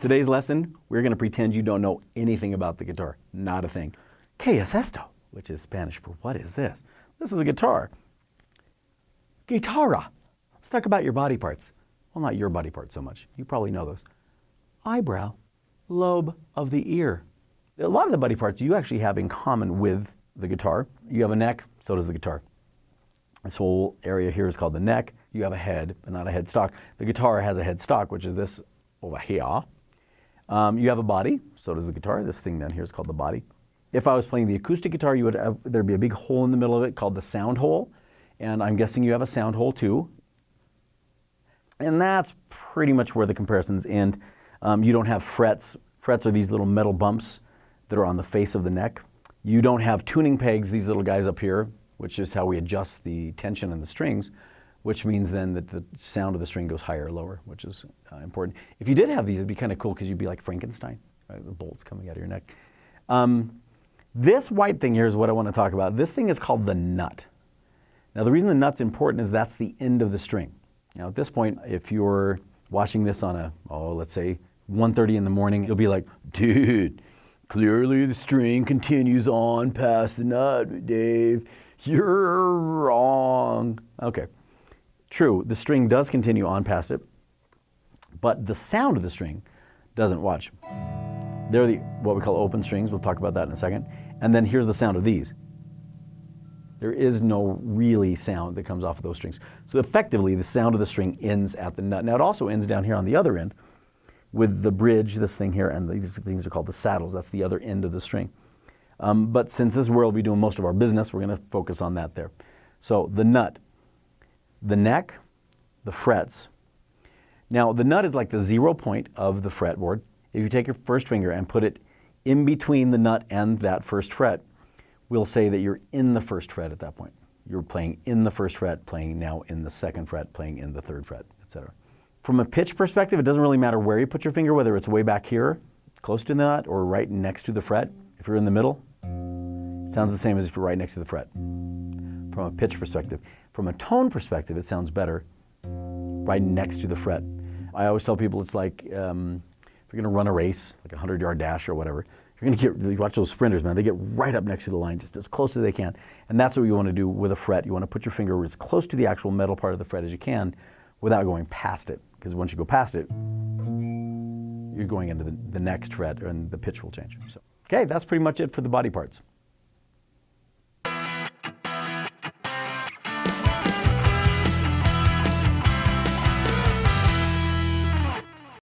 Today's lesson, we're going to pretend you don't know anything about the guitar. Not a thing. ¿Qué es esto? Which is Spanish for what is this? This is a guitar. Guitarra. Let's talk about your body parts. Well, not your body parts so much. You probably know those. Eyebrow, lobe of the ear. A lot of the body parts you actually have in common with the guitar. You have a neck, so does the guitar. This whole area here is called the neck. You have a head, but not a headstock. The guitar has a headstock, which is this over here. You have a body, so does the guitar. This thing down here is called the body. If I was playing the acoustic guitar, there'd be a big hole in the middle of it called the sound hole. And I'm guessing you have a sound hole too. And that's pretty much where the comparisons end. You don't have frets. Frets are these little metal bumps that are on the face of the neck. You don't have tuning pegs, these little guys up here, which is how we adjust the tension in the strings, which means then that the sound of the string goes higher or lower, which is important. If you did have these, it'd be kind of cool because you'd be like Frankenstein, right? The bolts coming out of your neck. This white thing here is what I want to talk about. This thing is called the nut. Now the reason the nut's important is that's the end of the string. Now at this point, if you're watching this on a, let's say 1:30 in the morning, you'll be like, dude, clearly the string continues on past the nut, Dave. You're wrong. Okay, true, the string does continue on past it, but the sound of the string doesn't. Watch. They're what we call open strings. We'll talk about that in a second. And then here's the sound of these. There is no really sound that comes off of those strings. So effectively, the sound of the string ends at the nut. Now it also ends down here on the other end with the bridge, this thing here, and these things are called the saddles. That's the other end of the string. But since this is where we'll be doing most of our business, we're going to focus on that there. So the nut, the neck, the frets. Now the nut is like the 0 point of the fretboard. If you take your first finger and put it in between the nut and that first fret, we'll say that you're in the first fret at that point. You're playing in the first fret, playing now in the second fret, playing in the third fret, etc. From a pitch perspective, it doesn't really matter where you put your finger, whether it's way back here, close to the nut, or right next to the fret. If you're in the middle, it sounds the same as if you're right next to the fret. From a pitch perspective. From a tone perspective, it sounds better right next to the fret. I always tell people it's like, if you're going to run a race, like a 100-yard dash or whatever, you're going to you watch those sprinters, man, they get right up next to the line, just as close as they can. And that's what you want to do with a fret. You want to put your finger as close to the actual metal part of the fret as you can without going past it. Because once you go past it, you're going into the next fret and the pitch will change. So, okay, that's pretty much it for the body parts.